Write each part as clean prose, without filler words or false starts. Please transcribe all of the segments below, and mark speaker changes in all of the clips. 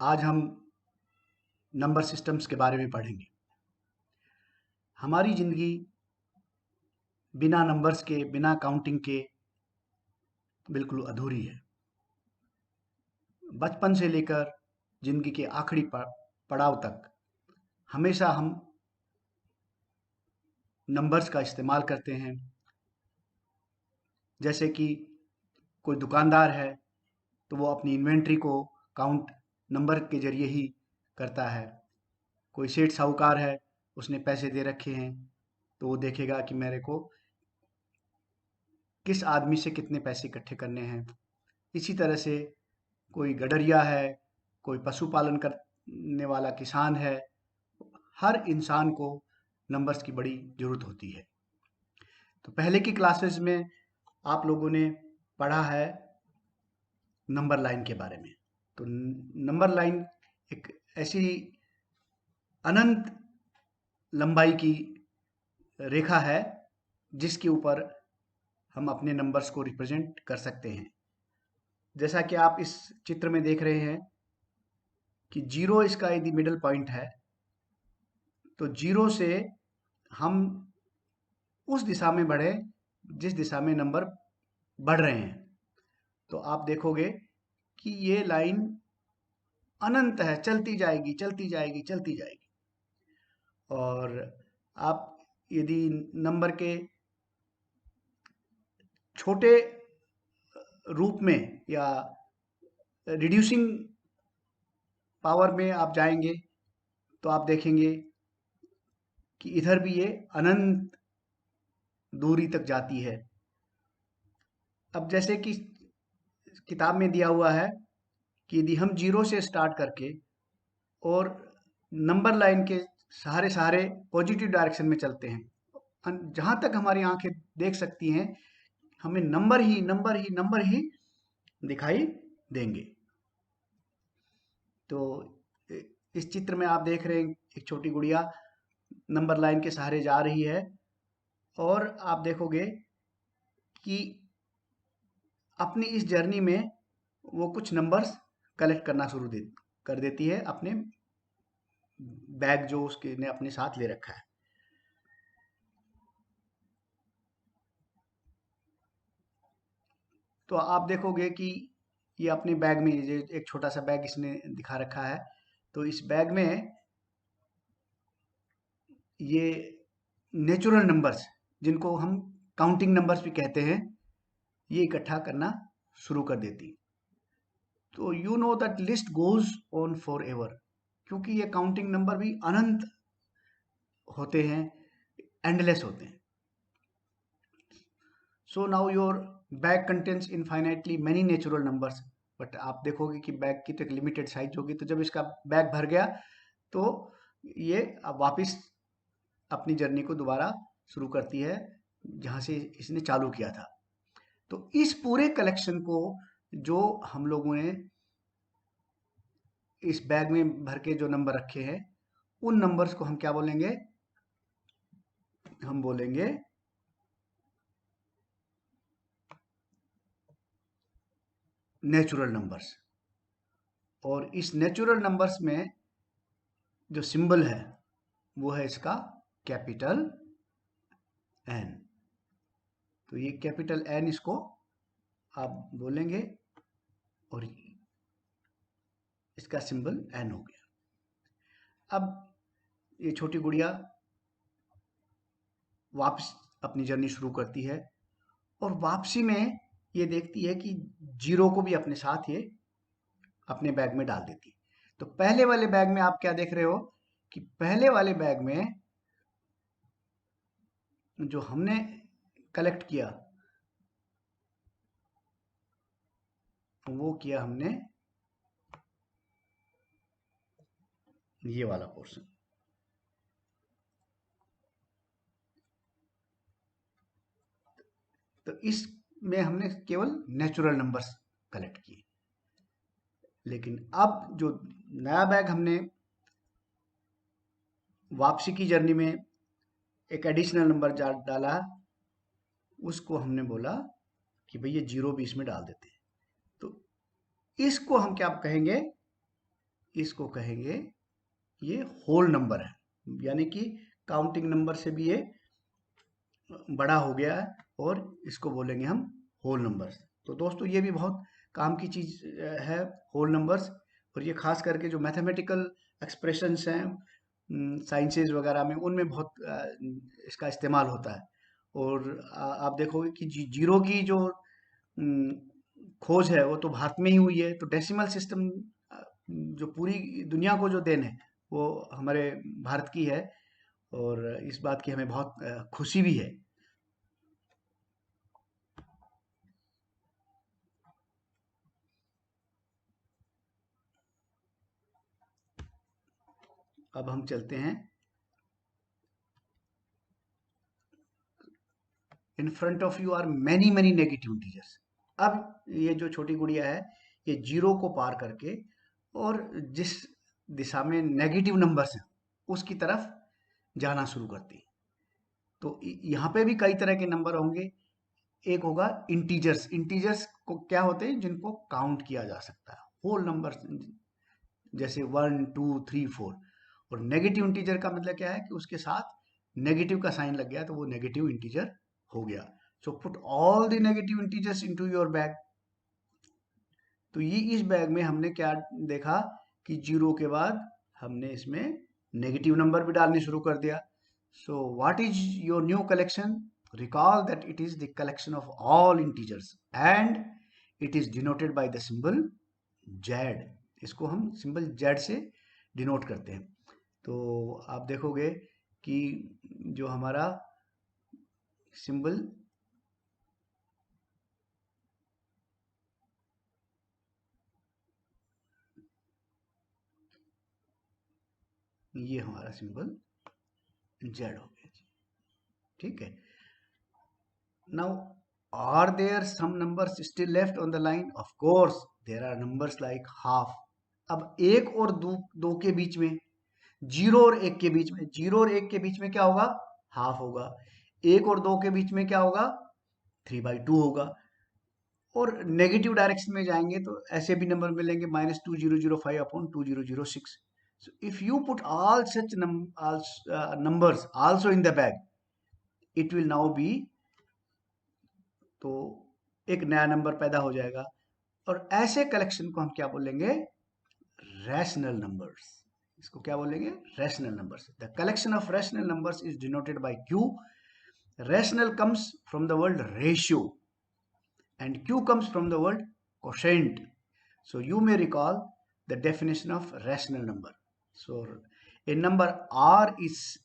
Speaker 1: आज हम number systems के बारे में पढ़ेंगे। हमारी ज़िंदगी बिना नंबर्स के, बिना काउंटिंग के बिल्कुल अधूरी है। बचपन से लेकर ज़िंदगी के आखिरी पड़ाव तक हमेशा हम नंबर्स का इस्तेमाल करते हैं। जैसे कि कोई दुकानदार है तो वो अपनी इन्वेंट्री को काउंट नंबर के ज़रिए ही करता है। कोई सेठ साहूकार है, उसने पैसे दे रखे हैं तो वो देखेगा कि मेरे को किस आदमी से कितने पैसे इकट्ठे करने हैं। इसी तरह से कोई गडरिया है, कोई पशुपालन करने वाला किसान है, हर इंसान को नंबर्स की बड़ी ज़रूरत होती है। तो पहले की क्लासेस में आप लोगों ने पढ़ा है नंबर लाइन के बारे में। तो नंबर लाइन एक ऐसी अनंत लंबाई की रेखा है जिसके ऊपर हम अपने नंबर्स को रिप्रेजेंट कर सकते हैं। जैसा कि आप इस चित्र में देख रहे हैं कि जीरो इसका यदि मिडल पॉइंट है तो जीरो से हम उस दिशा में बढ़े जिस दिशा में नंबर बढ़ रहे हैं। तो आप देखोगे कि ये लाइन अनंत है, चलती जाएगी, चलती जाएगी, चलती जाएगी। और आप यदि नंबर के छोटे रूप में या रिड्यूसिंग पावर में आप जाएंगे तो आप देखेंगे कि इधर भी ये अनंत दूरी तक जाती है। अब जैसे कि किताब में दिया हुआ है कि यदि हम जीरो से स्टार्ट करके और नंबर लाइन के सहारे सहारे पॉजिटिव डायरेक्शन में चलते हैं, जहाँ तक हमारी आंखें देख सकती हैं, हमें नंबर ही नंबर ही नंबर ही दिखाई देंगे। तो इस चित्र में आप देख रहे हैं एक छोटी गुड़िया नंबर लाइन के सहारे जा रही है और आप देखोगे कि अपनी इस जर्नी में वो कुछ नंबर्स कलेक्ट करना शुरू कर देती है अपने बैग जो उसके ने अपने साथ ले रखा है। तो आप देखोगे कि ये अपने बैग में ये एक छोटा सा बैग इसने दिखा रखा है। तो इस बैग में ये नेचुरल नंबर्स जिनको हम काउंटिंग नंबर्स भी कहते हैं, ये इकट्ठा करना शुरू कर देती। तो you know that list goes on for ever, क्योंकि ये काउंटिंग नंबर भी अनंत होते हैं, एंडलेस होते हैं। So now your bag contents infinitely many natural numbers, but आप देखोगे कि बैग की तो एक लिमिटेड साइज होगी। तो जब इसका बैग भर गया तो ये अब वापस अपनी जर्नी को दोबारा शुरू करती है जहाँ से इसने चालू किया था। तो इस पूरे कलेक्शन को जो हम लोगों ने इस बैग में भर के जो नंबर रखे हैं, उन नंबर्स को हम क्या बोलेंगे? हम बोलेंगे नेचुरल नंबर्स। और इस नेचुरल नंबर्स में जो सिंबल है वो है इसका कैपिटल एन। तो ये कैपिटल एन इसको आप बोलेंगे और इसका सिंबल एन हो गया। अब ये छोटी गुड़िया वापस अपनी जर्नी शुरू करती है और वापसी में ये देखती है कि जीरो को भी अपने साथ ये अपने बैग में डाल देती है। तो पहले वाले बैग में आप क्या देख रहे हो कि पहले वाले बैग में जो हमने कलेक्ट किया वो किया हमने ये वाला पोर्शन। तो इसमें हमने केवल नेचुरल नंबर्स कलेक्ट किए। लेकिन अब जो नया बैग हमने वापसी की जर्नी में एक एडिशनल नंबर डाला, उसको हमने बोला कि भैया जीरो भी इसमें डाल देते हैं। तो इसको हम क्या कहेंगे? इसको कहेंगे ये होल नंबर है, यानी कि काउंटिंग नंबर से भी ये बड़ा हो गया है, और इसको बोलेंगे हम होल नंबर्स। तो दोस्तों ये भी बहुत काम की चीज है, होल नंबर्स। और ये खास करके जो मैथमेटिकल एक्सप्रेशंस हैं साइंसेज वगैरह में, उनमें बहुत इसका इस्तेमाल होता है। और आप देखोगे कि जीरो की जो अम, खोज है वो तो भारत में ही हुई है। तो डेसिमल सिस्टम जो पूरी दुनिया को जो देन है वो हमारे भारत की है, और इस बात की हमें बहुत खुशी भी है। अब हम चलते हैं, in front of you are many many negative integers. अब ये जो छोटी गुड़िया है, ये जीरो को पार करके और जिस दिशा में नेगेटिव नंबर्स हैं उसकी तरफ जाना शुरू करती है। तो यहाँ पे भी कई तरह के नंबर होंगे। एक होगा इंटीजर्स। इंटीजर्स को क्या होते हैं, जिनको काउंट किया जा सकता है, होल नंबर, जैसे 1 2 3 4। और नेगेटिव इंटीजर का मतलब क्या है कि उसके साथ नेगेटिव का साइन लग गया तो वो नेगेटिव इंटीजर हो गया। So put all the negative integers into your bag. तो ये इस बैग में हमने क्या देखा कि जीरो के बाद हमने इसमें नेगेटिव नंबर भी डालने शुरू कर दिया। So what is your new collection? Recall that it is the collection of all integers and it is denoted by the symbol Z. इसको हम सिंबल जेड से डिनोट करते हैं। तो आप देखोगे कि जो हमारा सिंबल ये हमारा सिंबल जेड हो गया जी। ठीक है। Now, are there some numbers still left on the line? Of course, there are numbers like half. अब एक और दो के बीच में, जीरो और एक के बीच में, जीरो और एक के बीच में क्या होगा? हाफ होगा। एक और दो के बीच में क्या होगा? 3/2 होगा। और नेगेटिव डायरेक्शन में जाएंगे तो ऐसे भी नंबर मिलेंगे, -2005/2006। So if you put all such numbers also in the bag, it will now be, तो एक नया नंबर पैदा हो जाएगा। और ऐसे कलेक्शन को हम क्या बोलेंगे? Rational numbers. इसको क्या बोलेंगे? Rational numbers. The collection of rational numbers is denoted by Q. Rational comes from the word ratio and q comes from the word quotient. So you may recall the definition of rational number. So a number r is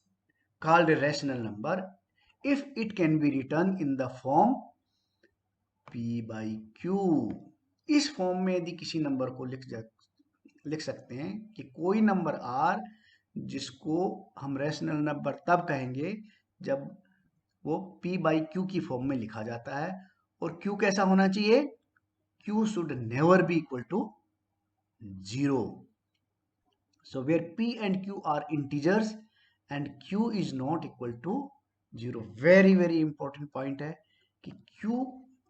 Speaker 1: called a rational number if it can be written in the form p/q। इस form में यदि किसी number को लिख सकते हैं कि कोई नंबर r जिसको हम रैशनल नंबर तब कहेंगे जब वो p/q की फॉर्म में लिखा जाता है। और q कैसा होना चाहिए? q should never be equal to 0. So where p and q are integers and q is not equal to 0. very very important point है कि q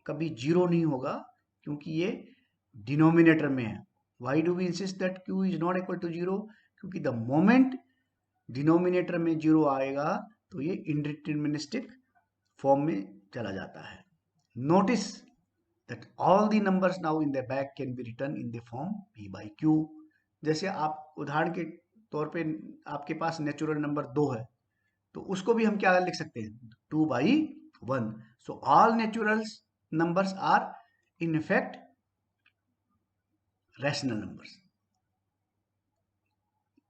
Speaker 1: कभी 0 नहीं होगा, क्योंकि ये डिनोमिनेटर में है। Why do we insist that q is not equal to 0? क्योंकि the moment डिनोमिनेटर में 0 आएगा तो ये इंडिटरमिनिस्टिक फॉर्म में चला जाता है। Notice that all the numbers now in the bag can be written in the form p/q। जैसे आप उदाहरण के तौर पे आपके पास नेचुरल नंबर 2 है, तो उसको भी हम क्या लिख सकते हैं? 2/1। So all natural numbers are in effect rational numbers.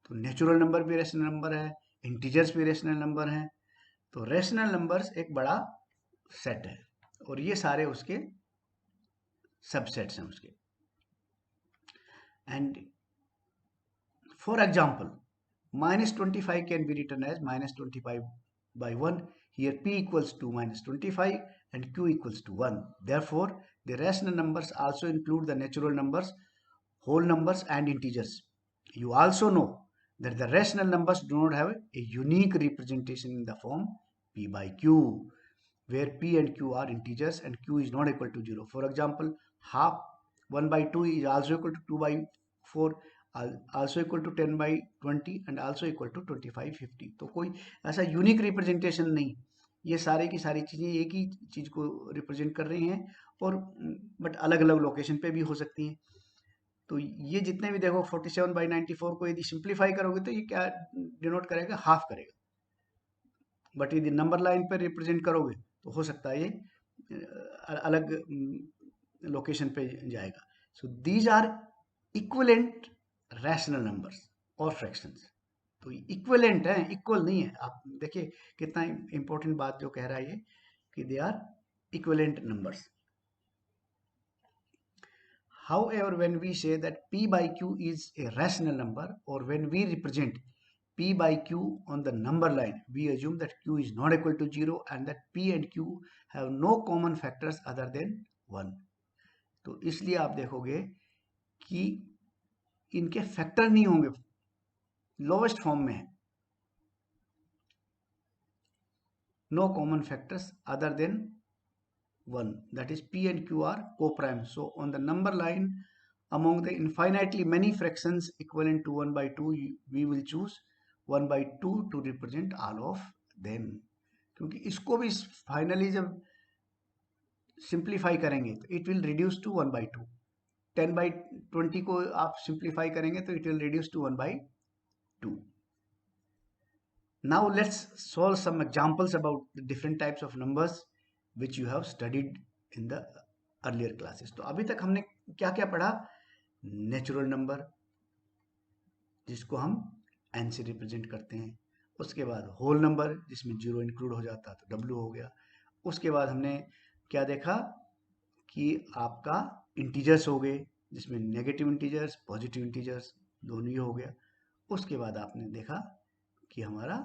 Speaker 1: तो नेचुरल नंबर भी रैशनल नंबर है, इंटीजर्स भी रैशनल नंबर हैं। तो रैशनल नंबर्स एक बड़ा सेट है और ये सारे उसके सबसेट्स हैं उसके। And for example, -25 can be written as -25/1. Here p equals to -25 and q equals to 1. Therefore, the rational numbers also include the natural numbers, whole numbers and integers. You also know that the rational numbers do not have a unique representation in the form p/q, where p and q are integers and q is not equal to 0. For example, half 1/2 is also equal to 2/4. Also equal to 10/20 and also equal to 2550। तो कोई ऐसा unique representation नहीं, ये सारे की सारी चीज़ें एक ही चीज़ को रिप्रेजेंट कर रही हैं, और बट अलग अलग लोकेशन पे भी हो सकती हैं। तो ये जितने भी देखो 47/94 को यदि सिंप्लीफाई करोगे तो ये क्या डिनोट करेगा, हाफ करेगा। बट यदि नंबर लाइन पर रिप्रेजेंट करोगे तो हो सकता है ये अलग लोकेशन पे जाएगा। So these are equivalent rational numbers और फ्रैक्शंस। तो इक्विवेलेंट है, इक्वल नहीं है। आप देखिए कितना इंपॉर्टेंट बात जो कह रहा है ये, कि they are equivalent numbers. However, when we say that P by Q is a rational number, or when we represent P by Q on the number line, we assume that Q is not equal to 0 and that P and Q have no common factors other than 1. तो इसलिए आप देखोगे कि इनके factor नहीं होंगे, lowest form में है, no common factors other than 1, that is P and Q are co-prime. So on the number line, among the infinitely many fractions equivalent to 1/2, we will choose 1/2 to represent all of them. क्योंकि इसको भी finally जब simplify करेंगे तो it will reduce to 1/2। 10/20 को आप simplify करेंगे तो it will reduce to 1/2। Now let's solve some examples about the different types of numbers which you have studied in the earlier classes. तो अभी तक हमने क्या क्या पढ़ा? नेचुरल नंबर, जिसको हम n से रिप्रेजेंट करते हैं। उसके बाद होल नंबर, जिसमें जीरो इंक्लूड हो जाता तो w हो गया। उसके बाद हमने क्या देखा कि आपका इंटीजर्स हो गए, जिसमें नेगेटिव इंटीजर्स, पॉजिटिव इंटीजर्स दोनों ही हो गया। उसके बाद आपने देखा कि हमारा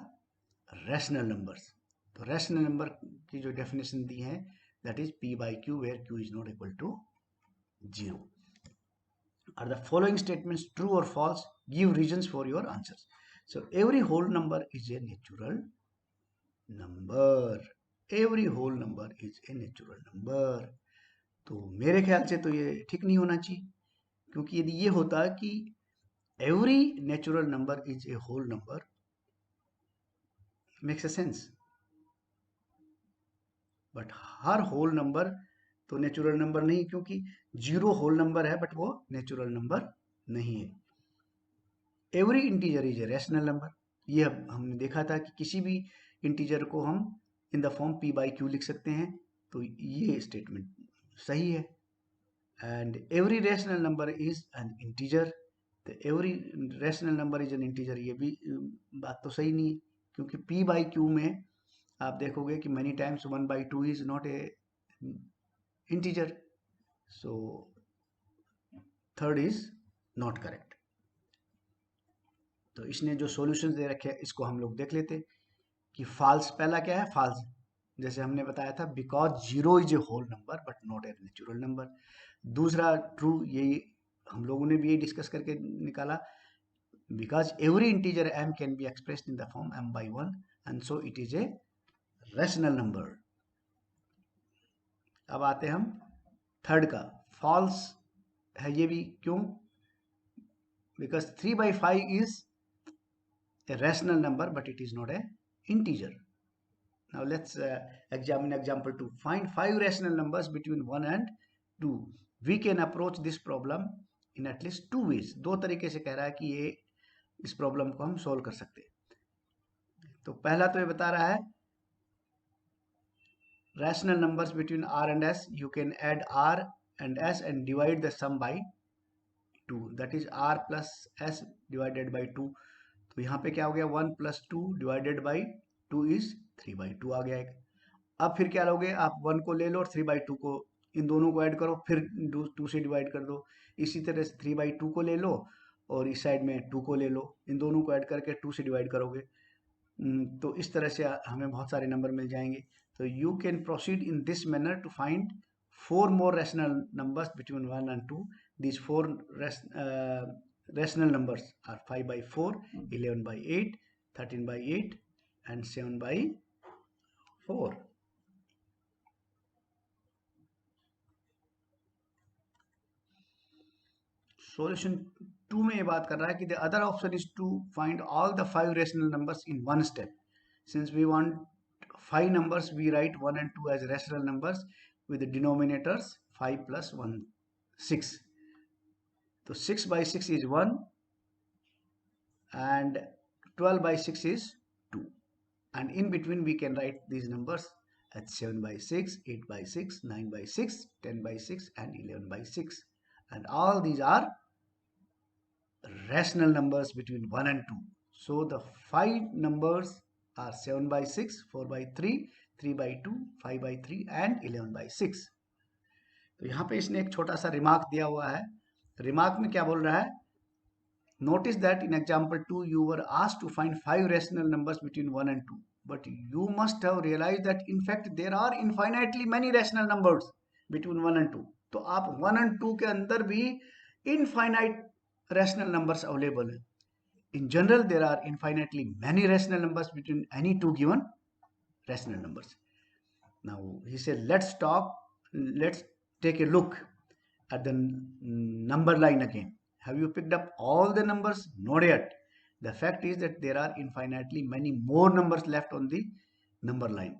Speaker 1: रैशनल नंबर्स। तो रैशनल नंबर की जो डेफिनेशन दी है, that is P by Q where Q is not equal to 0. Are the following statements true or false? Give reasons for your answers. So every whole number is a natural number. Every whole number is a natural number. तो मेरे ख्याल से तो ये ठीक नहीं होना चाहिए, क्योंकि यदि ये होता कि every natural number is a whole number, makes a sense. But हर होल नंबर तो नेचुरल नंबर नहीं, क्योंकि जीरो होल नंबर है बट वो नेचुरल नंबर नहीं है। Every integer is a rational number. ये अब हमने देखा था कि किसी भी इंटीजर को हम इन the form P by Q लिख सकते हैं, तो ये स्टेटमेंट सही है। And every rational number is an integer. तो every rational number is an integer, ये भी बात तो सही नहीं है, क्योंकि P by Q में आप देखोगे कि many times 1/2 is not a integer. So third is not correct. तो इसने जो सॉल्यूशंस दे रखे हैं इसको हम लोग देख लेते कि फॉल्स पहला क्या है, फॉल्स जैसे हमने बताया था, because zero is a whole number but not a natural number. दूसरा ट्रू, यही हम लोगों ने भी यही डिस्कस करके निकाला, because every integer m can be expressed in the form m/1 and so it is a rational number. अब आते हैं हम थर्ड का, फॉल्स है ये भी। क्यों? Because 3/5 is a rational number but it is not a integer. Now let's examine example 2. Find 5 rational numbers between 1 and 2. We can approach this problem in at least 2 ways. दो तरीके से कह रहा है कि ये इस प्रॉब्लम को हम सॉल्व कर सकते हैं। तो पहला तो ये बता रहा है rational numbers between r and s, you can add r and s and divide the sum by 2, that is r plus s divided by 2. तो यहाँ पे क्या हो गया, 1 + 2 डिवाइडेड बाई 2 इज 3/2 आ गया एक। अब फिर क्या लोगे आप, 1 को ले लो और 3/2 को, इन दोनों को ऐड करो, फिर 2 से डिवाइड कर दो। इसी तरह से 3/2 को ले लो और इस साइड में 2 को ले लो, इन दोनों को ऐड करके 2 से डिवाइड करोगे। तो इस तरह से हमें बहुत सारे नंबर मिल जाएंगे। तो you can proceed in this manner to find 4 more rational numbers between 1 and 2. These 4 rational numbers are 5/4, 11/8, 13/8 and 7/4. Solution 2 में ये बात कर रहा है कि the other option is to find all the 5 rational numbers in one step. Since we want 5 numbers, we write 1 and 2 as rational numbers with the denominators 5 plus 1, 6. So 6 by 6 is 1 and 12 by 6 is 2. And in between we can write these numbers as 7 by 6, 8 by 6, 9 by 6, 10 by 6 and 11 by 6. And all these are rational numbers between 1 and 2. So the 5 numbers are 7 by 6, 4 by 3, 3 by 2, 5 by 3 and 11 by 6. तो यहाँ पे इसने एक छोटा सा remark दिया हुआ है. रिमार्क में क्या बोल रहा है? Notice that in example 2 you were asked to find 5 rational numbers between 1 and 2. But you must have realized that in fact there are infinitely many rational numbers between 1 and 2. तो आप 1 and 2 के अंदर भी infinite rational numbers available है. In general, there are infinitely many rational numbers between any two given rational numbers. Now, he said, let's take a look at the number line again. Have you picked up all the numbers? Not yet. The fact is that there are infinitely many more numbers left on the number line.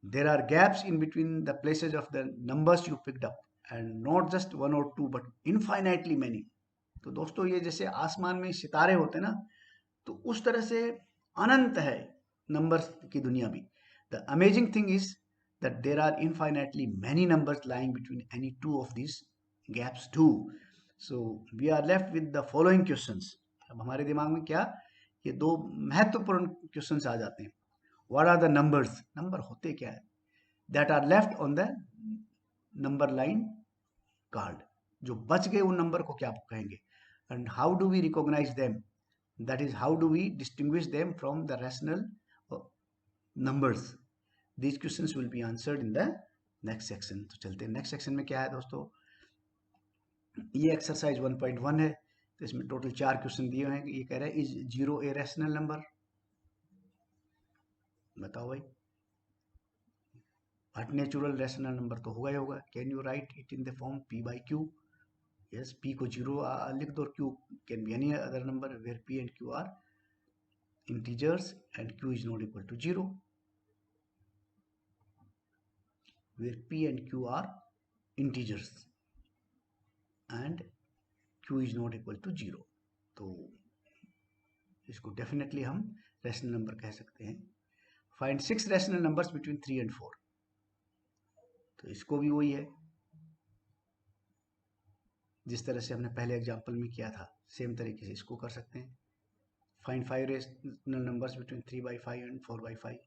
Speaker 1: There are gaps in between the places of the numbers you picked up, and not just 1 or 2, but infinitely many. तो दोस्तों ये जैसे आसमान में सितारे होते हैं ना, तो उस तरह से अनंत है नंबर्स की दुनिया भी. The amazing thing is that there are infinitely many numbers lying between any two of this gaps too. So we are left with the following questions. अब हमारे दिमाग में क्या, ये दो महत्वपूर्ण क्वेश्चंस आ जाते हैं. What are the numbers? Number होते क्या है? That are left on the number line card. जो बच गए उन नंबर को क्या कहेंगे? And how do we recognize them? That is, how do we distinguish them from the rational numbers? These questions will be answered in the next section. तो चलते हैं नेक्स्ट सेक्शन में. क्या है दोस्तों? ये एक्सरसाइज 1.1 है. तो इसमें टोटल 4 क्वेश्चन दिए हैं. ये कह रहा है, इज 0 ए रैशनल नंबर? बताओ भाई. बट नेचुरल रैशनल नंबर तो होगा ही होगा. Can you right it in the form p by q? Yes, p को 0 लिख दो. q can be any other number where p and q are integers and q is not equal to 0. Where p and q are integers and q is not equal to 0. तो इसको definitely हम rational number कह सकते हैं. Find 6 rational numbers between 3 and 4. तो इसको भी वही है जिस तरह से हमने पहले एग्जाम्पल में किया था, सेम तरीके से इसको कर सकते हैं. Find 5 rational numbers between 3 by 5 and 4 by 5.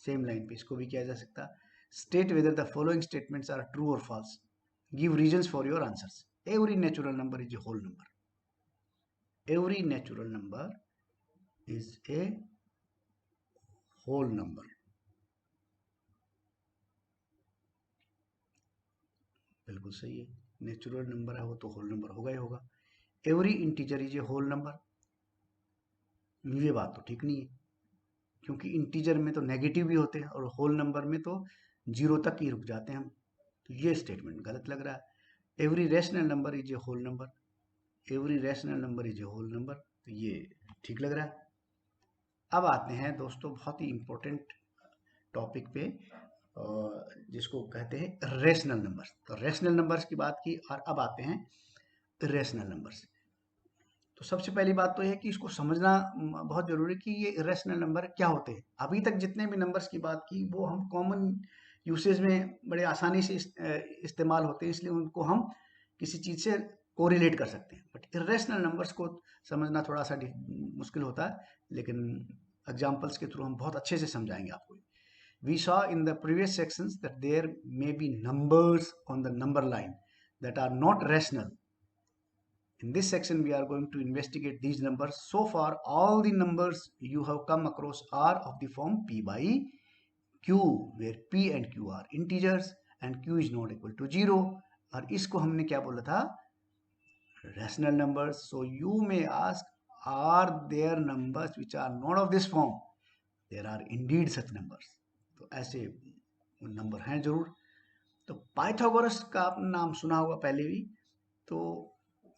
Speaker 1: Same line पे इसको भी किया जा सकता. State whether the following statements are true और false. Give reasons for your answers. Every natural number is a whole number. Every natural number is a whole number. बिल्कुल सही है. नेचुरल नंबर है वो तो होल नंबर होगा ही होगा. Every integer is a whole number. ये बात तो ठीक नहीं है, क्योंकि इंटीजर में तो नेगेटिव भी होते हैं और होल नंबर में तो 0 तक ही रुक जाते हैं हम. तो ये स्टेटमेंट गलत लग रहा है. Every rational number is a whole number. Every rational number is a whole number, तो ये ठीक लग रहा है. अब आते हैं दोस्तों बहुत ही इंपॉर्टेंट टॉपिक पे, जिसको कहते हैं रेशनल नंबर्स. तो रेशनल नंबर्स की बात की और अब आते हैं इरेशनल नंबर्स. तो सबसे पहली बात तो यह है कि इसको समझना बहुत जरूरी है कि ये इरेशनल नंबर क्या होते हैं. अभी तक जितने भी नंबर्स की बात की वो हम कॉमन यूसेज में बड़े आसानी से इस्तेमाल होते हैं, इसलिए उनको हम किसी चीज़ से कोरिलेट कर सकते हैं. बट इरेशनल नंबर्स को समझना थोड़ा सा मुश्किल होता है, लेकिन एग्जाम्पल्स के थ्रू हम बहुत अच्छे से समझाएंगे आपको. We saw in the previous sections that there may be numbers on the number line that are not rational. In this section, we are going to investigate these numbers. So far, all the numbers you have come across are of the form p by q, where p and q are integers and q is not equal to 0. और इसको हमने क्या बोला था? Rational numbers. So you may ask, are there numbers which are not of this form? There are indeed such numbers. तो ऐसे number हैं जरूर. तो पाइथागोरस का आपने नाम सुना होगा पहले भी. तो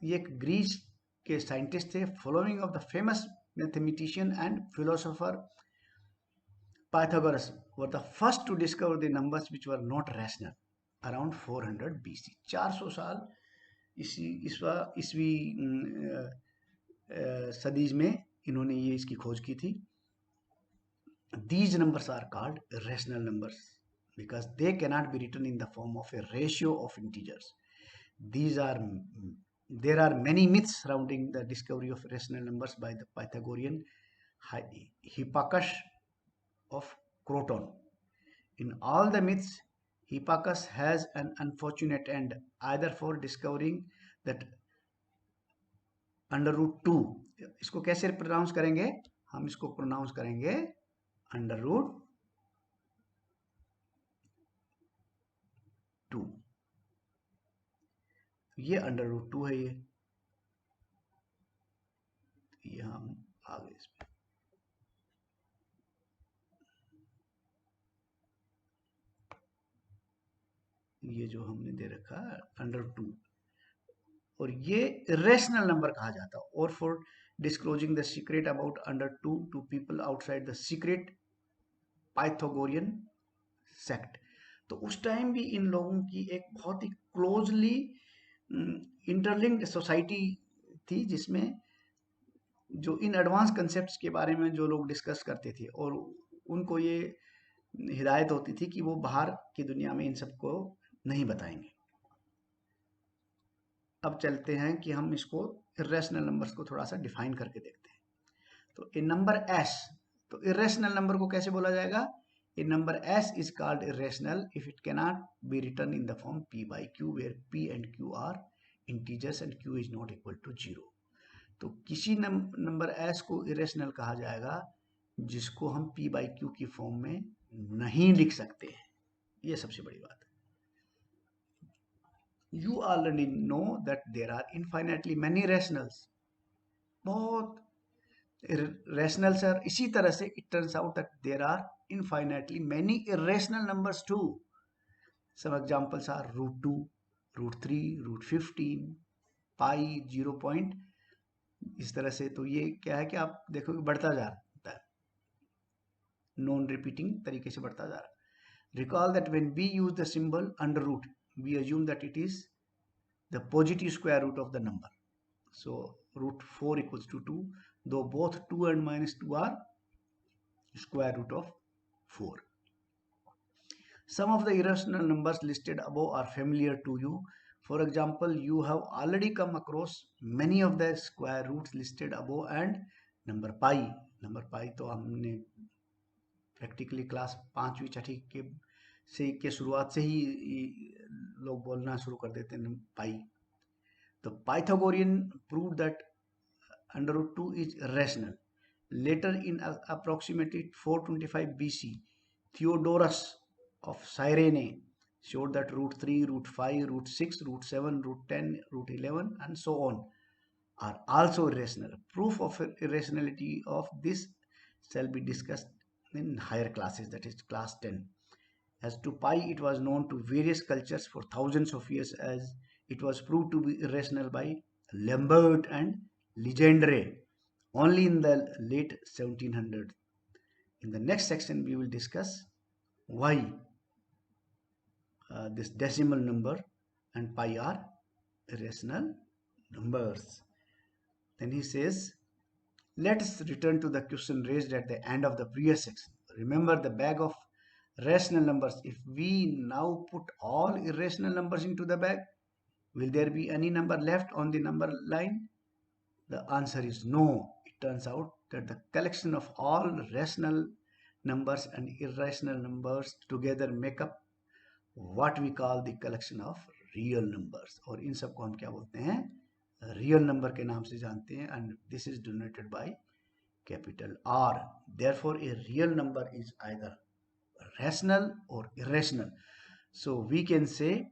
Speaker 1: ये एक ग्रीस के साइंटिस्ट थे, following of the famous mathematician and philosopher Pythagoras were the first to discover the numbers which were not rational around 400 BC. 400 साल ईसवी सदी में इन्होंने ये इसकी खोज की थी. These numbers are called irrational numbers because they cannot be written in the form of a ratio of integers. These are There are many myths surrounding the discovery of rational numbers by the Pythagorean Hipparchus of Croton. In all the myths, Hipparchus has an unfortunate end, either for discovering that under root two. इसको कैसे pronounce करेंगे? हम इसको pronounce करेंगे under root two. ये under root two है. ये हम आगे इसमें ये जो हमने दे रखा है अंडर टू, और ये इरेशनल नंबर कहा जाता है. और for disclosing the secret about under two to people outside the secret Pythagorean sect. तो उस टाइम भी इन लोगों की एक बहुत ही क्लोजली इंटरलिंक्ड सोसाइटी थी, जिसमें जो इन एडवांस कंसेप्ट्स के बारे में जो लोग डिस्कस करते थे, और उनको ये हिदायत होती थी कि वो बाहर की दुनिया में इन सबको नहीं बताएंगे. अब चलते हैं कि हम इसको इरेशनल नंबर्स को थोड़ा सा डिफाइन करके देखते हैं. तो ए नंबर एस, तो इरेशनल नंबर को कैसे बोला जाएगा? A number S is called irrational if it cannot be written in the form p by q where p and q are integers and q is not equal to 0. तो किसी number S को irrational कहा जाएगा जिसको हम p by q की form में नहीं लिख सकते हैं. ये सबसे बड़ी बात है. You already know that there are infinitely many rationals. बहुत rationals are. इसी तरह से it turns out that there are infinitely many irrational numbers too. Some examples are root 2, root 3, root 15, pi, 0 point. इस तरह से तो ये क्या है कि आप देखोगे बढ़ता जा रहा है, नॉन रिपीटिंग तरीके से बढ़ता जा रहा है. Recall that when we use the symbol under root, we assume that it is the positive square root of the number. So root 4 equals to 2, though both 2 and minus 2 are square root of 4. Some of the irrational numbers listed above are familiar to you. For example, you have already come across many of the square roots listed above and number pi. Number pi तो हमने practically class 5वीं 6वीं के शुरुआत से ही लोग बोलना शुरू कर देते हैं पाई. The Pythagorean proved that under root 2 is rational. Later in approximately 425 BC, Theodorus of Cyrene showed that root 3, root 5, root 6, root 7, root 10, root 11 and so on are also irrational. Proof of irrationality of this shall be discussed in higher classes, that is class 10. As to pi, it was known to various cultures for thousands of years, as it was proved to be irrational by Lambert and Legendre only in the late 1700s. In the next section, we will discuss why this decimal number and pi are irrational numbers. Then he says, let us return to the question raised at the end of the previous section. Remember the bag of rational numbers. If we now put all irrational numbers into the bag, will there be any number left on the number line? The answer is no. It turns out that the collection of all rational numbers and irrational numbers together make up what we call the collection of real numbers. और इन सबको हम क्या बोलते हैं? Real number के नाम से जानते हैं. and this is denoted by capital R. Therefore, a real number is either rational or irrational. So we can say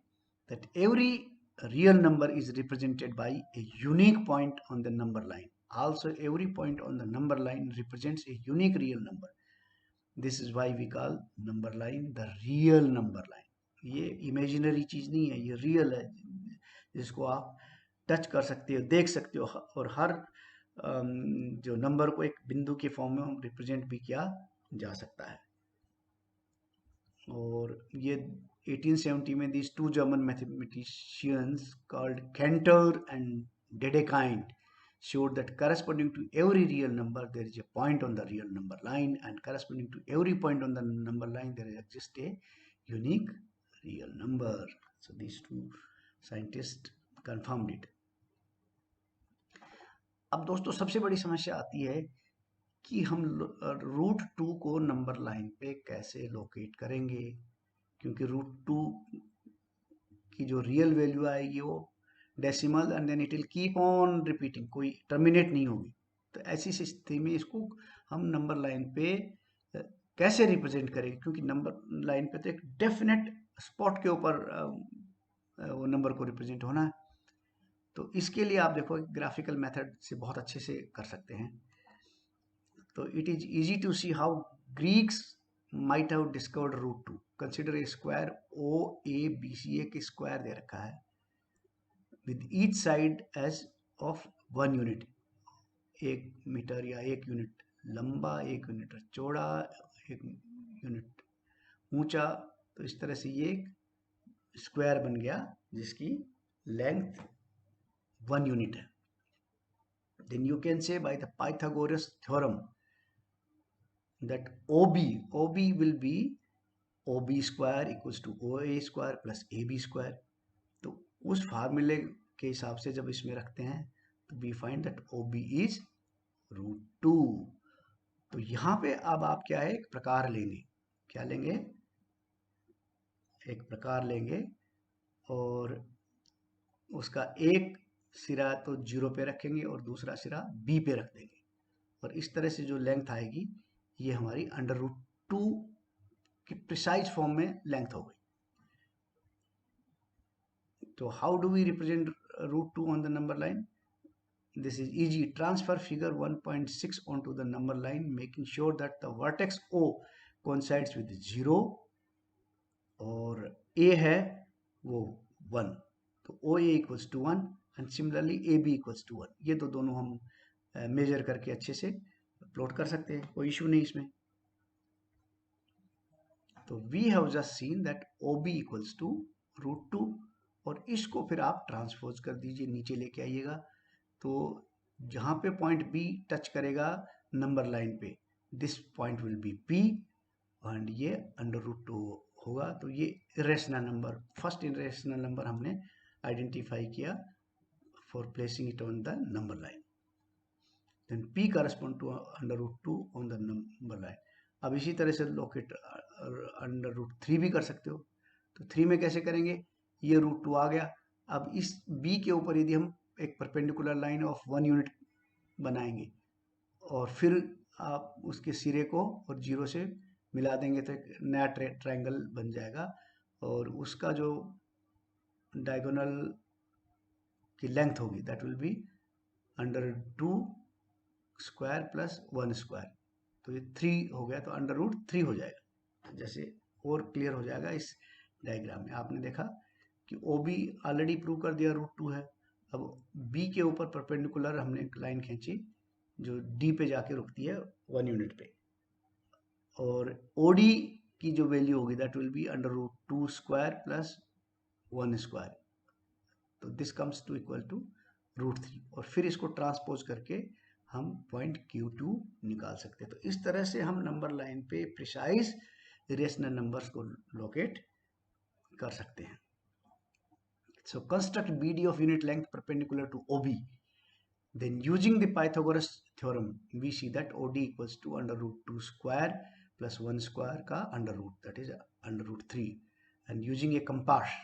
Speaker 1: that every real number is represented by a unique point on the number line. Also, every point on the number line represents a unique real number. This is why we call number line the real number line. ये imaginary चीज नहीं है, ये real है, जिसको आप touch कर सकते हो, देख सकते हो, और हर जो नंबर को एक बिंदु के फॉर्म में रिप्रेजेंट भी किया जा सकता है। और ये 1870 में these two German mathematicians called Cantor and Dedekind showed that corresponding to every real number there is a point on the real number line, and corresponding to every point on the number line there exists a unique real number. So these two scientists confirmed it. अब दोस्तों सबसे बड़ी समस्या आती है कि हम root two को नंबर लाइन पे कैसे लोकेट करेंगे, क्योंकि रूट टू की जो रियल वैल्यू आएगी वो decimal and then it will keep on repeating, कोई टर्मिनेट नहीं होगी। तो ऐसी स्थिति में इसको हम नंबर लाइन पे कैसे रिप्रेजेंट करेंगे, क्योंकि नंबर लाइन पे तो एक डेफिनेट स्पॉट के ऊपर वो नंबर को रिप्रेजेंट होना है। तो इसके लिए आप देखो ग्राफिकल मेथड से बहुत अच्छे से कर सकते हैं। तो it is easy to see how Greeks might have discovered root 2. Consider a square OABC, एक स्क्वायर दे रखा है with each side as of 1 unit, 1 metre या 1 यूनिट लंबा, 1 यूनिट चौड़ा, 1 यूनिट ऊंचा। तो इस तरह से ये एक स्क्वायर बन गया जिसकी लेंथ 1 यूनिट है। Then you can say by the Pythagoras theorem that OB will be OB square equals to OA square plus AB square। तो उस फार्मूले के हिसाब से जब इसमें रखते हैं तो we find that OB is root 2। तो यहाँ पे अब आप क्या है, एक प्रकार लेंगे। क्या लेंगे? एक प्रकार लेंगे और उसका एक सिरा तो 0 पे रखेंगे और दूसरा सिरा B पे रख देंगे, और इस तरह से जो लेंथ आएगी ये हमारी अंडर रूट 2 की प्रिसाइज फॉर्म में लेंथ हो गई। तो how do we represent root 2 on the number line? This is easy. Transfer figure 1.6 onto the number line, making sure that the vertex O coincides with 0 और A है वो 1, तो OA equals to 1 and similarly AB equals to 1। ये तो दोनों हम major करके अच्छे से प्लॉट कर सकते हैं, कोई इशू नहीं इसमें। तो we have just seen that OB equals to root 2, और इसको फिर आप ट्रांसपोज कर दीजिए, नीचे लेके आइएगा। तो जहाँ पे पॉइंट बी टच करेगा नंबर लाइन पे, this point will be P and ये अंडर रूट 2 होगा। तो ये irrational number, first irrational number हमने आइडेंटिफाई किया for placing it on the number line. Then P correspond to under root 2 on the number line. अब इसी तरह से लोकेट अंडर रूट 3 भी कर सकते हो। तो 3 में कैसे करेंगे? ये रूट 2 आ गया, अब इस बी के ऊपर यदि हम एक परपेंडिकुलर लाइन ऑफ 1 यूनिट बनाएंगे और फिर आप उसके सिरे को और 0 से मिला देंगे तो एक नया ट्रायंगल बन जाएगा, और उसका जो डायगोनल की लेंथ होगी that will be under 2 square plus 1 square. तो ये 3 हो गया, तो अंडर रूट 3 हो जाएगा। जैसे और क्लियर हो जाएगा इस डायग्राम में। आपने देखा कि OB ऑलरेडी प्रूव कर दिया रूट 2 है। अब B के ऊपर परपेंडिकुलर हमने एक लाइन खींची जो D पे जाके रुकती है 1 यूनिट पे, और OD की जो वैल्यू होगी that will be under root 2 square plus 1 square. तो this comes to equal to root 3, और फिर इसको ट्रांसपोज करके हम पॉइंट Q2 निकाल सकते हैं। तो इस तरह से हम नंबर लाइन पे प्रिसाइज इरेशनल नंबर्स को लोकेट कर सकते हैं। So construct BD of unit length perpendicular to OB. Then using the Pythagoras theorem, we see that OD equals to under root 2 square plus 1 square का under root, that is under root 3. And using a compass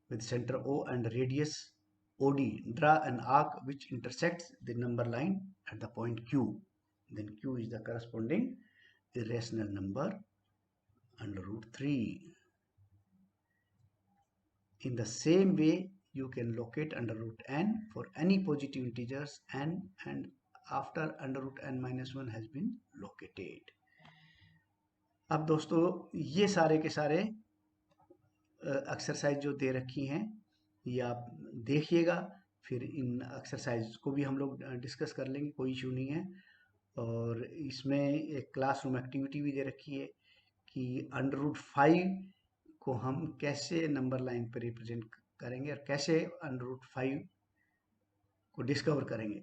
Speaker 1: with center O and radius OD, draw an arc which intersects the number line at the point Q. Then Q is the corresponding irrational number under root 3. In the same way, you can locate under root n for any positive integers n, and after under root n minus 1 has been located. अब दोस्तों ये सारे के सारे exercise जो दे रखी हैं ये आप देखिएगा फिर इन एक्सरसाइज को भी हम लोग डिस्कस कर लेंगे, कोई इशू नहीं है। और इसमें एक क्लासरूम एक्टिविटी भी दे रखी है कि √5 को हम कैसे नंबर लाइन पर रिप्रेजेंट करेंगे और कैसे √5 को डिस्कवर करेंगे।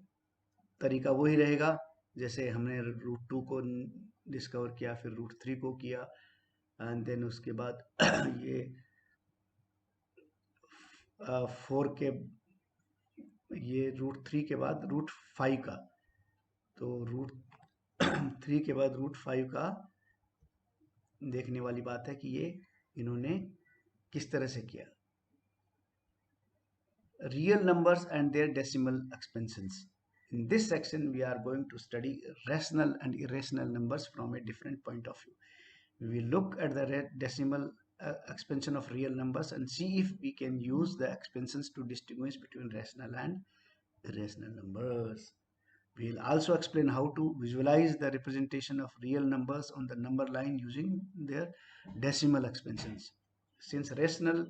Speaker 1: तरीका वही रहेगा जैसे हमने √2 को डिस्कवर किया, फिर √3 को किया, एंड देन उसके बाद ये 4 के, ये √3 के बाद √5 का, तो √3 के बाद √5 का देखने वाली बात है कि ये इन्होंने किस तरह से किया। Real numbers and their decimal expansions. In this section, we are going to study rational and irrational numbers from a different point of view. We will look at the decimal expansion of real numbers and see if we can use the expansions to distinguish between rational and irrational numbers. We will also explain how to visualize the representation of real numbers on the number line using their decimal expansions. Since rational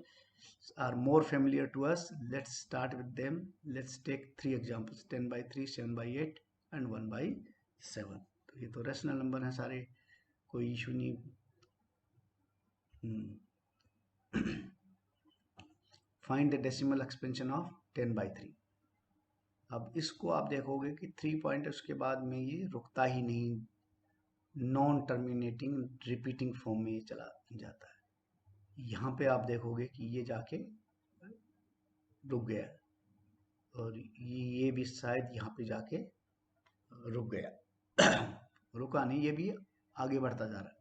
Speaker 1: are more familiar to us, let's start with them. Let's take three examples: 10 by 3, 7 by 8 and 1 by 7. तो ये तो rational number हैं सारे, कोई issue नहीं। Find the decimal expansion of 10 by 3. अब इसको आप देखोगे कि 3 पॉइंट उसके बाद में ये रुकता ही नहीं, नॉन टर्मिनेटिंग रिपीटिंग फॉर्म में ये चला जाता है। यहाँ पे आप देखोगे कि ये जाके रुक गया, और ये भी शायद यहाँ पे जाके रुक गया। रुका नहीं, ये भी आगे बढ़ता जा रहा है,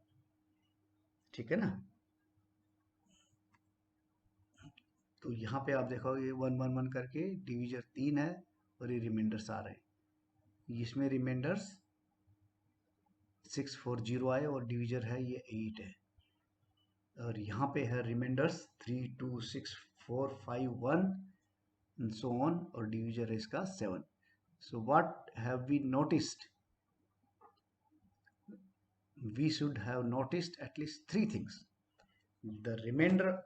Speaker 1: ठीक है ना। तो यहाँ पे आप देखोगे 1 1 1 करके डिवीजर 3 है और ये रिमाइंडर्स आ रहे हैं। इसमें रिमाइंडर्स 6 4 0 आए और डिवीजर है ये 8 है। और यहाँ पे है रिमाइंडर्स 3 2 6 4 5 1 and so on, और डिवीजर है इसका 7. So what have we noticed? We should have noticed at least 3 things. The remainder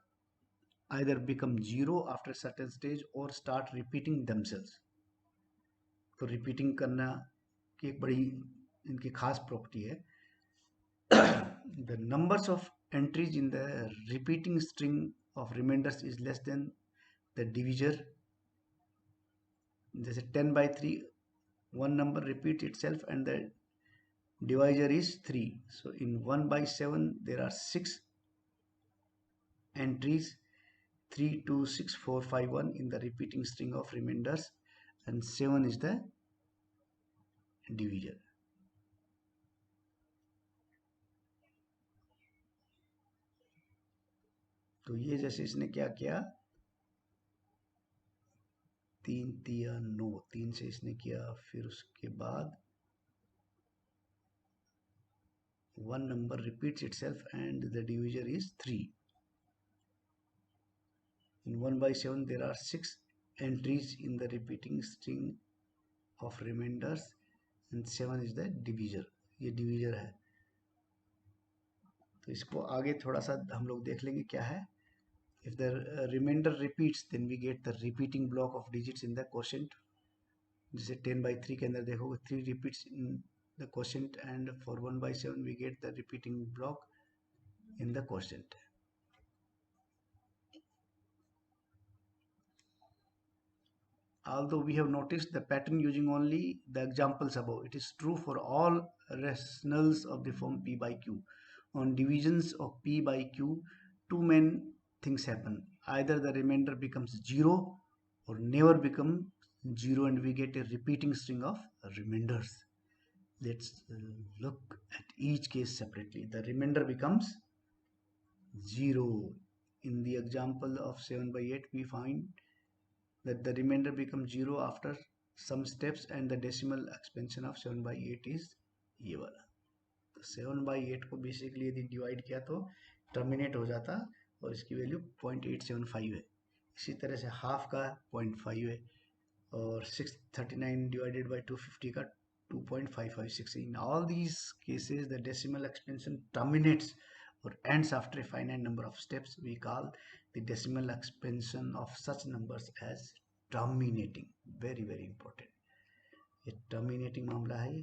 Speaker 1: either become 0 after a certain stage or start repeating themselves. तो रिपीटिंग करना की एक बड़ी इनकी खास प्रॉपर्टी है। The numbers of entries in the repeating string of remainders is less than the divisor. जैसे 10 by 3, one number repeats itself and the divisor is 3. So in 1 by 7 there are 6 entries, 3 2 6 4 5 1 in the repeating string of remainders, and 7 is the divisor. तो ये जैसे इसने क्या किया, 3 3 9, 3 से इसने किया, फिर उसके बाद one number repeats itself and the divisor is 3. In 1 by 7 there are 6 entries in the repeating string of remainders and 7 is the divisor. ये divisor है। तो इसको आगे थोड़ा सा हम लोग देख लेंगे क्या है। If the remainder repeats, then we get the repeating block of digits in the quotient. जैसे 10 by 3 के अंदर देखोगे 3 repeats in the quotient, and for 1 by 7 we get the repeating block in the quotient. Although we have noticed the pattern using only the examples above, it is true for all rationals of the form P by Q. On divisions of P by Q, two main things happen. Either the remainder becomes 0 or never become 0, and we get a repeating string of remainders. Let's look at each case separately. The remainder becomes 0. In the example of 7 by 8, we find that the remainder becomes 0 after some steps, and the decimal expansion of 7 by 8 is ये वाला। तो 7 by 8 को basically यदि divide किया तो terminate हो जाता, और इसकी वैल्यू 0.875 है। इसी तरह से हाफ का 0.5 है, और 639 डिवाइडेड बाई 250 का 2.556 है। In all these cases the decimal expansion terminates or ends after a finite number of steps. We call the decimal expansion of such numbers as terminating, very very important, ये terminating मामला है, ये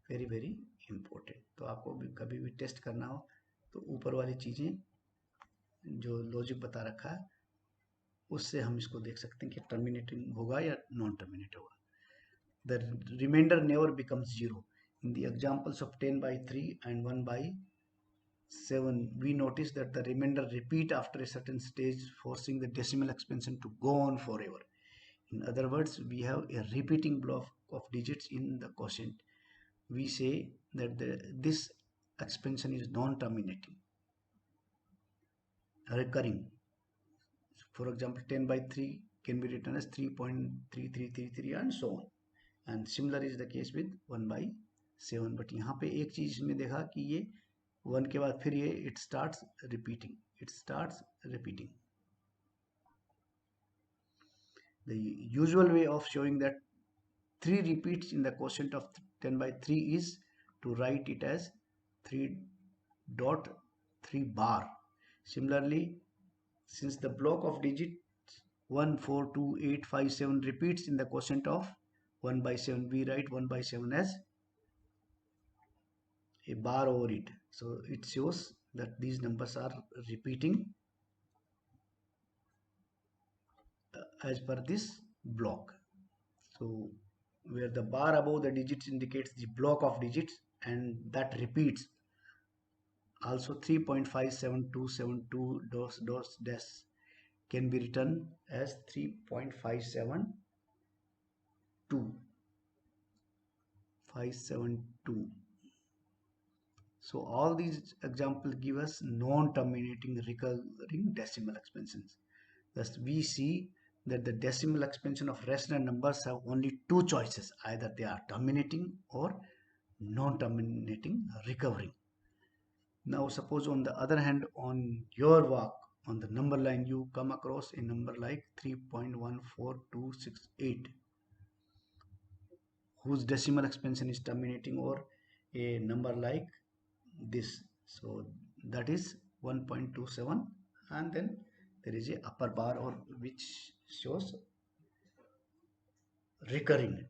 Speaker 1: very very important. तो आपको भी कभी भी test करना हो तो ऊपर वाली चीज़ें जो लॉजिक बता रखा है उससे हम इसको देख सकते हैं कि टर्मिनेटिंग होगा या नॉन टर्मिनेट होगा। The remainder never becomes zero. In the examples of 10/3 and 1/7, we notice that the remainder repeat after a certain stage, forcing the decimal expansion to go on forever. In other words, we have a repeating block of digits in the quotient. We say that this expansion is non-terminating, recurring. For example, 10/3 can be written as 3.3333 and so on. And similar is the case with 1/7. But यहाँ पे एक चीज इसमें देखा कि ये 1 के बाद फिर ये it starts repeating. The usual way of showing that 3 repeats in the quotient of 10/3 is to write it as 3.3 bar. Similarly, since the block of digits 1, 4, 2, 8, 5, 7 repeats in the quotient of 1/7, we write 1/7 as a bar over it. So it shows that these numbers are repeating as per this block. So where the bar above the digits indicates the block of digits and that repeats. Also 3.57272 dash can be written as 3.572. So all these examples give us non-terminating recurring decimal expansions. Thus we see that the decimal expansion of rational numbers have only two choices, either they are terminating or non-terminating recurring. Now suppose on the other hand, on your walk on the number line you come across a number like 3.14268 whose decimal expansion is terminating, or a number like this. So that is 1.27, and then there is a upper bar or which shows recurring,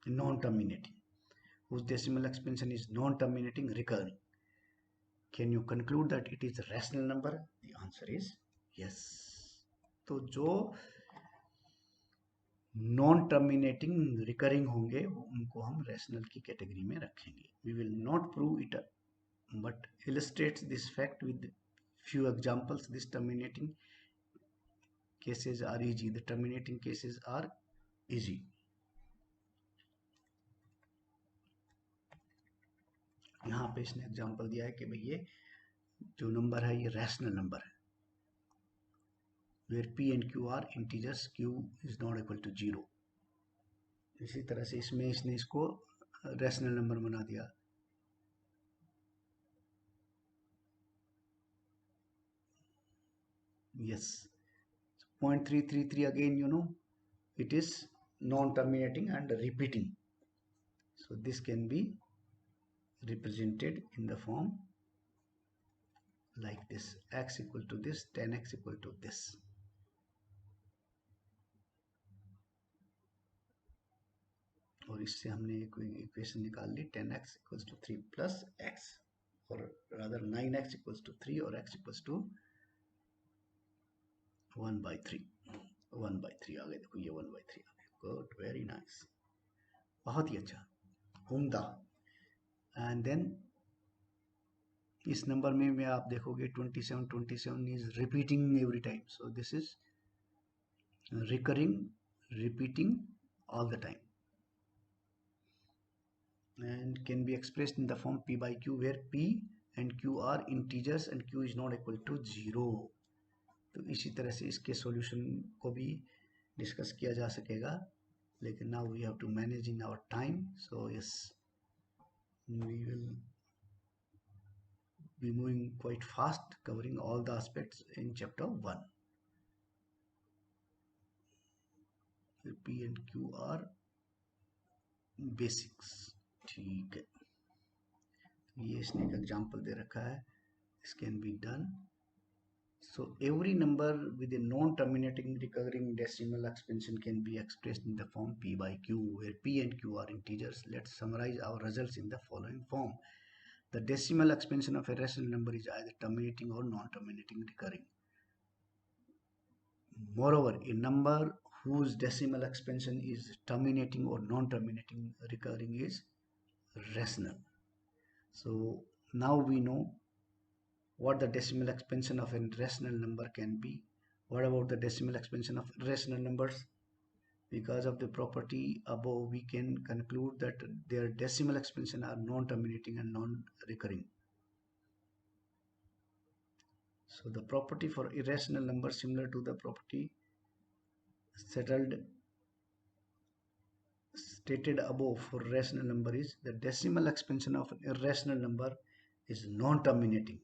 Speaker 1: non-terminating, whose decimal expansion is non-terminating recurring. Can you conclude that it is a rational number? The answer is yes. तो जो non terminating recurring होंगे उनको हम rational की category में रखेंगे. We will not prove it but illustrates this fact with few examples. These terminating cases are easy. The terminating cases are easy. यहाँ पे इसने एग्जांपल दिया है कि भाई ये जो नंबर है ये रैशनल नंबर है, where p and q are integers, q is not equal to 0. इसी तरह से इसमें इसने इसको रैशनल नंबर बना दिया. Yes, 0.333 again, you know, it is non-terminating and repeating. So this can be represented in the form like this: x equal to this, 10x equal to this. और इससे हमने एक इक्वेशन निकाल ली, 10x equals to 3 plus x, or rather 9x equals to 3 और x equals to 1/3. 1/3 आ गए, देखो ये 1/3 आ गए. गुड, वेरी नाइस, बहुत ही अच्छा, उम्दा. एंड देन इस नंबर में आप देखोगे 27 is repeating every time. So this is recurring, repeating all the time, and can be expressed in the form p by q, where p and q are integers and q is not equal to 0. तो इसी तरह से इसके solution को भी discuss किया जा सकेगा, लेकिन now we have to manage in our time. So yes, we will be moving quite fast, covering all the aspects in chapter 1. P and Q are basics. ठीक है, ये इसने एक एग्जांपल दे रखा है. This can be done. So every number with a non-terminating recurring decimal expansion can be expressed in the form p by q, where p and q are integers. Let's summarize our results in the following form. The decimal expansion of a rational number is either terminating or non-terminating recurring. Moreover, a number whose decimal expansion is terminating or non-terminating recurring is rational. So now we know what the decimal expansion of a rational number can be. What about the decimal expansion of rational numbers? Because of the property above, we can conclude that their decimal expansion are non-terminating and non-recurring. So the property for irrational number, similar to the property stated above for rational number, is the decimal expansion of an irrational number is non-terminating,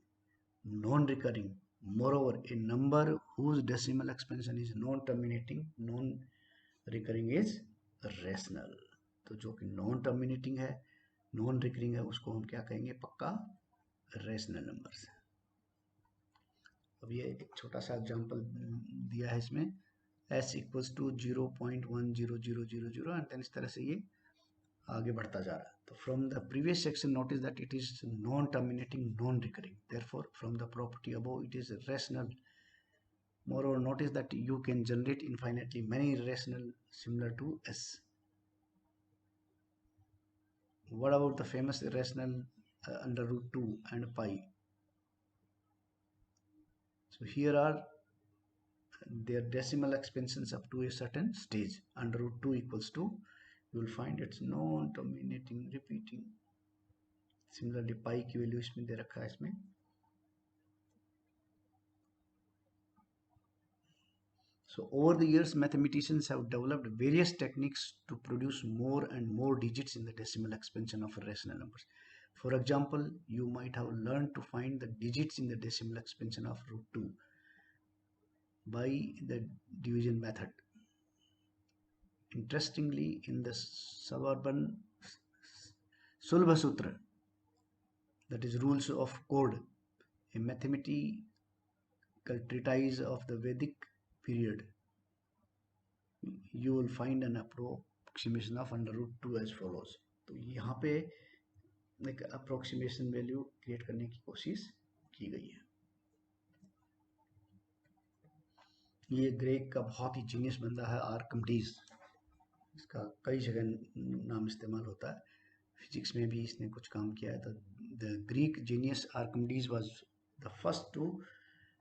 Speaker 1: non-recurring. Moreover, a number whose decimal expansion is non-terminating, non-recurring is rational. तो जो कि non-terminating है, non-recurring है, उसको हम क्या कहेंगे? पक्का rational numbers. अब ये एक छोटा सा एग्जांपल दिया है इसमें, s equals to 0.10000 and then इस तरह से ये आगे बढ़ता जा रहा है. तो from the previous section notice that it is non terminating, non recurring, therefore from the property above it is rational. Moreover, notice that you can generate infinitely many rational similar to s. What about the famous irrational under root 2 and pi? So here are their decimal expansions up to a certain stage. Under root 2 equals to, you will find it's non-terminating, repeating. Similarly, pi की value इसमें दे रखा है इसमें. So over the years, mathematicians have developed various techniques to produce more and more digits in the decimal expansion of rational numbers. For example, you might have learned to find the digits in the decimal expansion of root 2 by the division method. Interestingly, in the suburban Sulbha Sutra, that is rules of code, a mathematical treatise of the Vedic period, you will find an approximation of under root 2 as follows. तो यहाँ पे एक approximation value create करने की कोशिश की गई है. ये ग्रेक का बहुत ही जीनियस बंदा है, आर्किमिडीज. इसका कई जगह नाम इस्तेमाल होता है, फिजिक्स में भी इसने कुछ काम किया है. तो the Greek genius Archimedes was the first to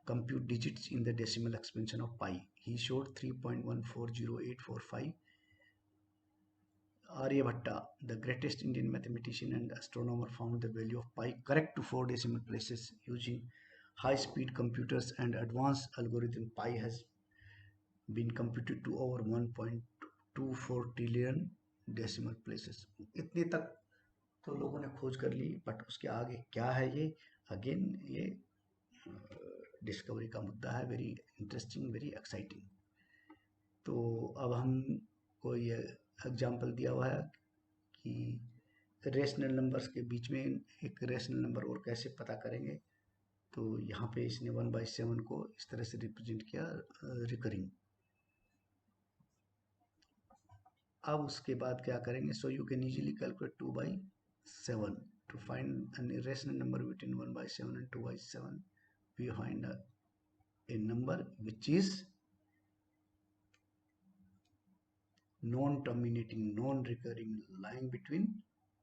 Speaker 1: compute digits in the decimal expansion of pi. He showed 3.140845. Aryabhatta, the greatest Indian mathematician and astronomer, found the value of pi correct to 4 decimal places using high-speed computers and advanced algorithm. Pi has been computed to over 1.24 trillion decimal places. इतने तक तो लोगों ने खोज कर ली, but उसके आगे क्या है ये अगेन ये डिस्कवरी का मुद्दा है. Very interesting, very exciting. तो अब हमको ये एग्जांपल दिया हुआ है कि रेशनल नंबर्स के बीच में एक रेशनल नंबर और कैसे पता करेंगे. तो यहाँ पे इसने 1/7 को इस तरह से रिप्रेजेंट किया, रिकरिंग. अब उसके बाद क्या करेंगे? So you can easily calculate 2/7 to find an irrational number between 1/7 and 2/7. We find a number which is non-terminating, non-recurring, lying between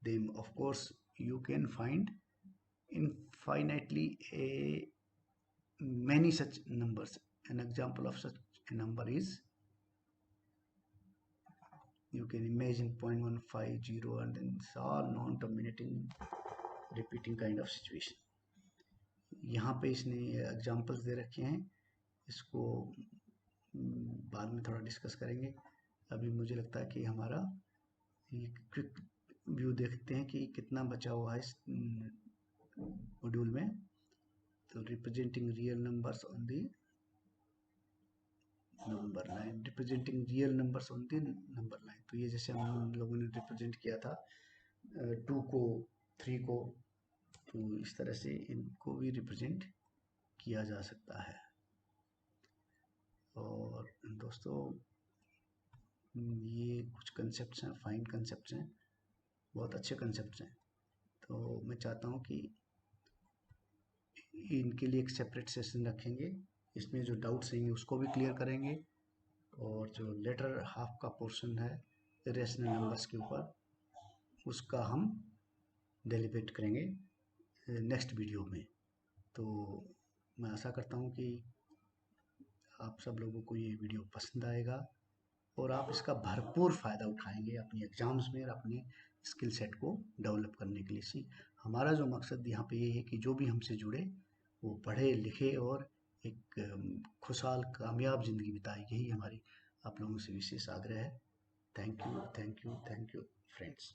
Speaker 1: them. Of course, you can find infinitely many such numbers. An example of such a number is, you can imagine 0.150, and then it's all non-terminating, repeating kind of situation. यहाँ पे इसने examples दे रखे हैं, इसको बाद में थोड़ा discuss करेंगे. अभी मुझे लगता है कि हमारा क्विक व्यू देखते हैं कि कितना बचा हुआ है इस मॉड्यूल में. तो representing real numbers on the number line, representing real numbers on the number line. तो ये जैसे हम लोगों ने रिप्रेजेंट किया था 2 को, 3 को, तो इस तरह से इनको भी रिप्रेजेंट किया जा सकता है. और दोस्तों, ये कुछ कंसेप्ट्स हैं, फाइन कंसेप्ट्स हैं, बहुत अच्छे कंसेप्ट्स हैं। तो मैं चाहता हूँ कि इनके लिए एक सेपरेट सेशन रखेंगे, इसमें जो डाउट्स रहेंगे उसको भी क्लियर करेंगे, और जो लेटर हाफ का पोर्शन है इरेशनल नंबर्स के ऊपर, उसका हम डेलिब्रेट करेंगे नेक्स्ट वीडियो में। तो मैं आशा करता हूँ कि आप सब लोगों को ये वीडियो पसंद आएगा और आप इसका भरपूर फ़ायदा उठाएंगे अपने एग्ज़ाम्स में और अपने स्किल सेट को डेवलप करने के लिए। हमारा जो मकसद यहाँ पे ये है कि जो भी हमसे जुड़े वो पढ़े लिखे और एक खुशहाल कामयाब ज़िंदगी बिताए, यही हमारी आप लोगों से विशेष आग्रह है। Thank you, thank you, thank you friends.